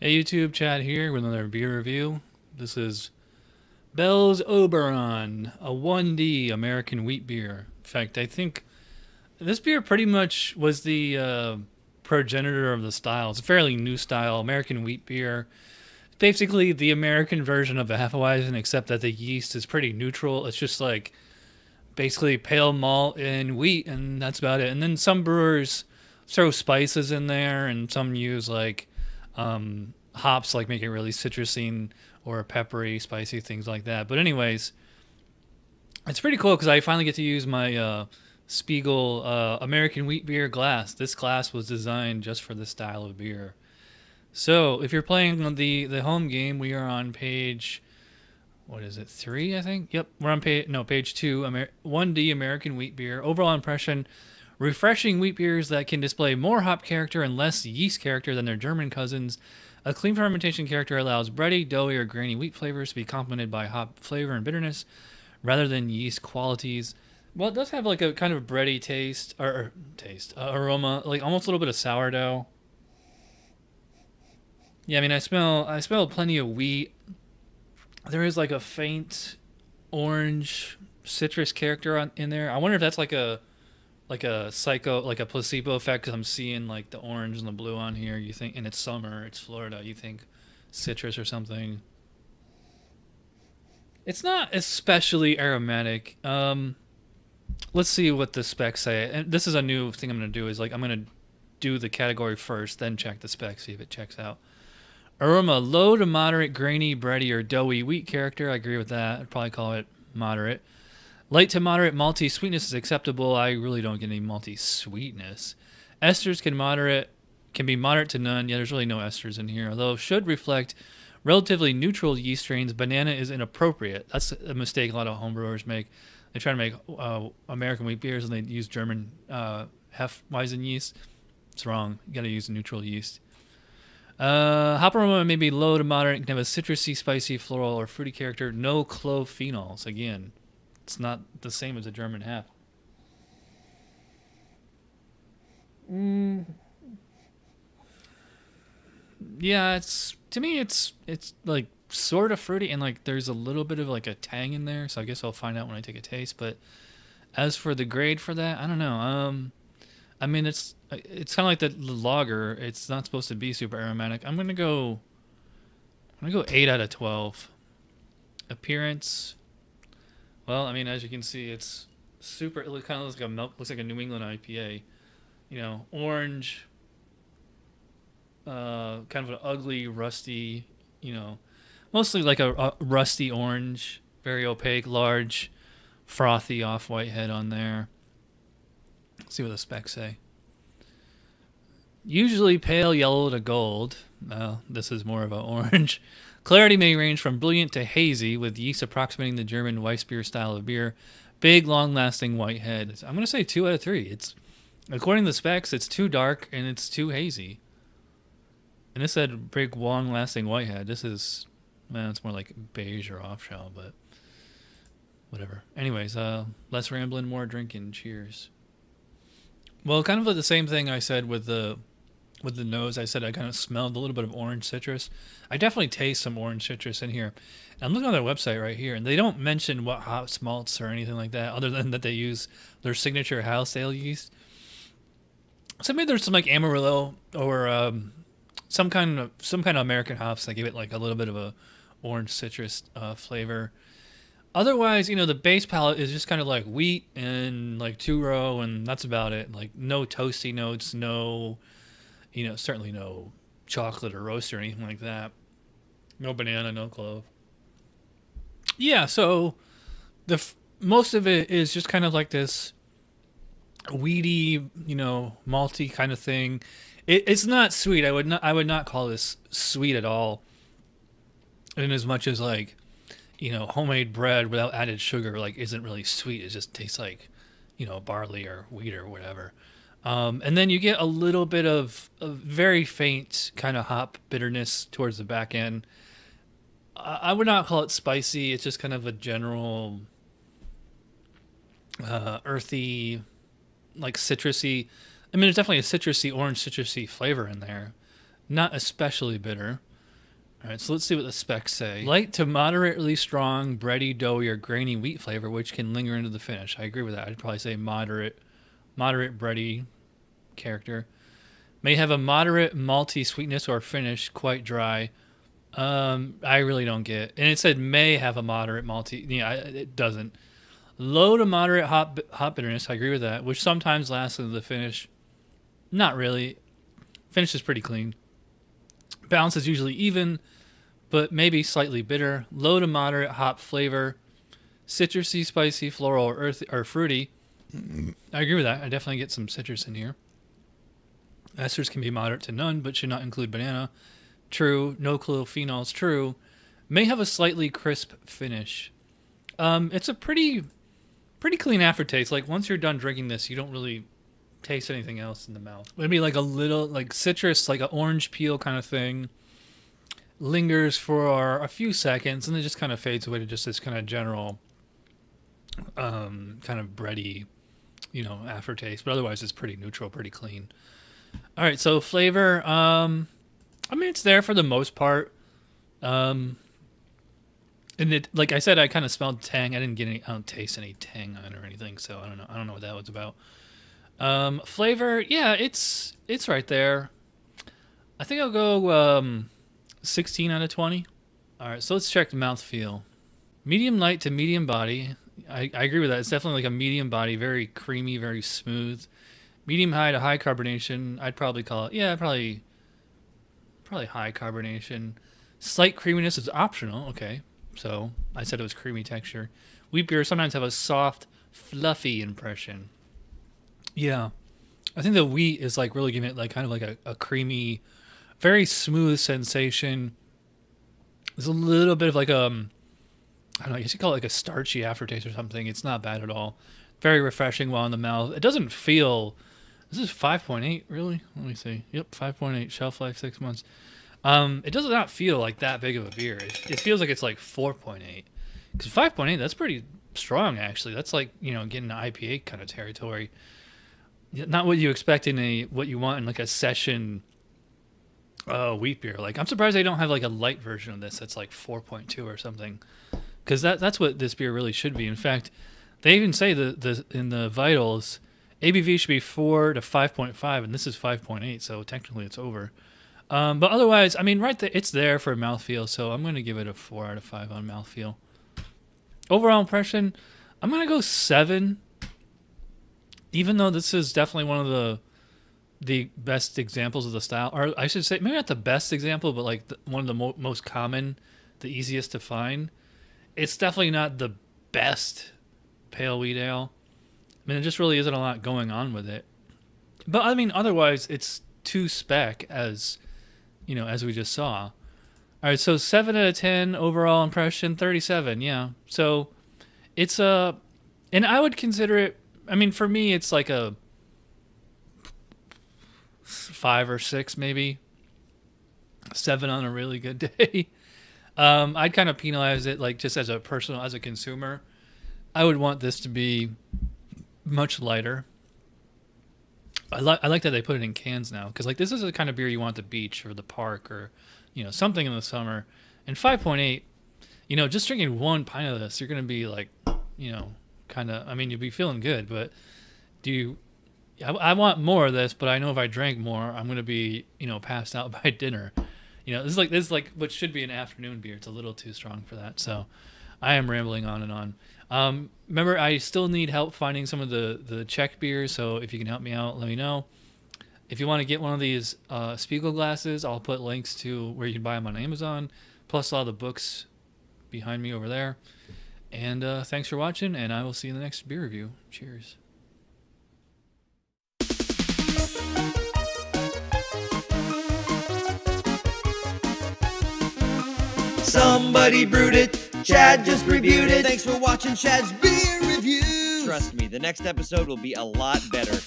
Hey YouTube, Chad here with another beer review. This is Bell's Oberon, a 1D American wheat beer. In fact, I think this beer pretty much was the progenitor of the style. It's a fairly new style, American wheat beer. It's basically the American version of the Hefeweizen, except that the yeast is pretty neutral. It's just like basically pale malt and wheat, and that's about it. And then some brewers throw spices in there, and some use like hops, like make it really citrusy or peppery, spicy, things like that. But anyways, it's pretty cool because I finally get to use my Spiegel American wheat beer glass. This glass was designed just for this style of beer. So if you're playing the home game, we are on page, what is it, 3, I think? Yep, we're on page 2, 1D American wheat beer. Overall impression: refreshing wheat beers that can display more hop character and less yeast character than their German cousins. A clean fermentation character allows bready, doughy, or grainy wheat flavors to be complemented by hop flavor and bitterness rather than yeast qualities. Well, it does have like a kind of bready taste, aroma, like almost a little bit of sourdough. Yeah, I mean, I smell plenty of wheat. There is like a faint orange citrus character in there. I wonder if that's like a placebo effect, because I'm seeing like the orange and the blue on here. You think, and it's summer, it's Florida, you think citrus or something. It's not especially aromatic. Let's see what the specs say. And this is a new thing I'm going to do, is like I'm going to do the category first, then check the specs, see if it checks out. Aroma: low to moderate grainy, bready, or doughy wheat character. I agree with that. I'd probably call it moderate. Light to moderate malty sweetness is acceptable. I really don't get any malty sweetness. Esters can be moderate to none. Yeah, there's really no esters in here, although should reflect relatively neutral yeast strains. Banana is inappropriate. That's a mistake a lot of homebrewers make. They try to make American wheat beers and they use German Hefeweizen yeast. It's wrong. You got to use neutral yeast. Hop aroma may be low to moderate. It can have a citrusy, spicy, floral, or fruity character. No clove phenols. Again, it's not the same as a German Hef. Yeah, to me it's like sort of fruity, and like there's a little bit of like a tang in there. So I guess I'll find out when I take a taste. But as for the grade for that, I don't know. I mean, it's kind of like the lager. It's not supposed to be super aromatic. I'm gonna go 8 out of 12. Appearance: well, I mean, as you can see, it's super. It kind of looks like a New England IPA. You know, orange. Kind of an ugly, rusty. You know, mostly like a rusty orange, very opaque, large, frothy off-white head on there. Let's see what the specs say. Usually pale yellow to gold. This is more of an orange. Clarity may range from brilliant to hazy, with yeast approximating the German Weissbier style of beer. Big, long-lasting white head. I'm going to say 2 out of 3. It's, according to the specs, it's too dark and it's too hazy. And this said big, long-lasting white head. This is, man, it's more like beige or off-shell, but whatever. Anyways, less rambling, more drinking. Cheers. Well, kind of like the same thing I said with the nose. I said I kind of smelled a little bit of orange citrus. I definitely taste some orange citrus in here. And I'm looking on their website right here, and they don't mention what hops, malts, or anything like that, other than that they use their signature house ale yeast. So maybe there's some like Amarillo or some kind of American hops that give it like a little bit of a orange citrus flavor. Otherwise, you know, the base palate is just kind of like wheat and like two-row, and that's about it. Like no toasty notes, no, you know, certainly no chocolate or roast or anything like that. No banana, no clove. Yeah, so most of it is just kind of like this weedy, you know, malty kind of thing. It's not sweet. I would not call this sweet at all. In as much as like, you know, homemade bread without added sugar like isn't really sweet. It just tastes like, you know, barley or wheat or whatever. And then you get a little bit of a very faint kind of hop bitterness towards the back end. I would not call it spicy. It's just kind of a general earthy, like citrusy. I mean, there's definitely a citrusy, orange citrusy flavor in there. Not especially bitter. All right, so let's see what the specs say. Light to moderately strong, bready, doughy, or grainy wheat flavor, which can linger into the finish. I agree with that. I'd probably say moderate bready character. May have a moderate malty sweetness or finish, quite dry. I really don't get. And it said may have a moderate malty. Yeah, it doesn't. Low to moderate hop bitterness. I agree with that, which sometimes lasts into the finish. Not really. Finish is pretty clean. Balance is usually even, but maybe slightly bitter. Low to moderate hop flavor. Citrusy, spicy, floral, or earthy, or fruity. I agree with that. I definitely get some citrus in here. Esters can be moderate to none, but should not include banana. True. No phenols. True. May have a slightly crisp finish. It's a pretty clean aftertaste. Like once you're done drinking this, you don't really taste anything else in the mouth. Maybe like a little like citrus, like an orange peel kind of thing. Lingers for a few seconds and then just kind of fades away to just this kind of general kind of bready, aftertaste. But otherwise it's pretty neutral, pretty clean. All right, so flavor, I mean, it's there for the most part. And it, like I said, I kind of smelled tang. I don't taste any tang on it or anything, so I don't know what that was about. Flavor, yeah, it's right there. I think I'll go 16 out of 20. All right, so let's check the mouthfeel. Medium light to medium body. I agree with that. It's definitely like a medium body, very creamy, very smooth. Medium high to high carbonation. I'd probably call it, yeah, probably high carbonation. Slight creaminess is optional. Okay, so I said it was creamy texture. Wheat beers sometimes have a soft, fluffy impression. Yeah, I think the wheat is like really giving it like kind of like a creamy, very smooth sensation. There's a little bit of like I don't know, I guess you call it like a starchy aftertaste or something. It's not bad at all. Very refreshing while in the mouth. It doesn't feel. This is 5.8, really? Let me see. Yep, 5.8, shelf life 6 months. It does not feel like that big of a beer. It feels like it's like 4.8. Because 5.8, that's pretty strong, actually. That's like, getting an IPA kind of territory. Not what you expect what you want in like a session wheat beer. Like, I'm surprised they don't have like a light version of this that's like 4.2 or something. Because that's what this beer really should be. In fact, they even say in the vitals, ABV should be 4 to 5.5, and this is 5.8, so technically it's over. But otherwise, I mean, right there, it's there for mouthfeel, so I'm going to give it a 4 out of 5 on mouthfeel. Overall impression, I'm going to go 7, even though this is definitely one of the best examples of the style. Or I should say, maybe not the best example, but like one of the most common, the easiest to find. It's definitely not the best pale wheat ale. I mean, there just really isn't a lot going on with it. But, I mean, otherwise, it's to spec as we just saw. All right, so 7 out of 10 overall impression, 37, yeah. So, it's and I would consider it, I mean, for me, it's like a 5 or 6, maybe. 7 on a really good day. I'd kind of penalize it, like, just as a consumer. I would want this to be much lighter. I like that they put it in cans now, because like this is the kind of beer you want at the beach or the park or something in the summer. And 5.8, just drinking 1 pint of this, you're gonna be like, kind of. I mean, you'll be feeling good, but I want more of this, but I know if I drank more, I'm gonna be passed out by dinner. This is like what should be an afternoon beer. It's a little too strong for that. So I am rambling on and on. Remember, I still need help finding some of the Czech beers, so if you can help me out, let me know. If you want to get one of these Spiegel glasses, I'll put links to where you can buy them on Amazon, plus all the books behind me over there. And thanks for watching, and I will see you in the next beer review. Cheers. Somebody brewed it, Chad just reviewed it. Thanks for watching Chad's Beer Review. Trust me, the next episode will be a lot better.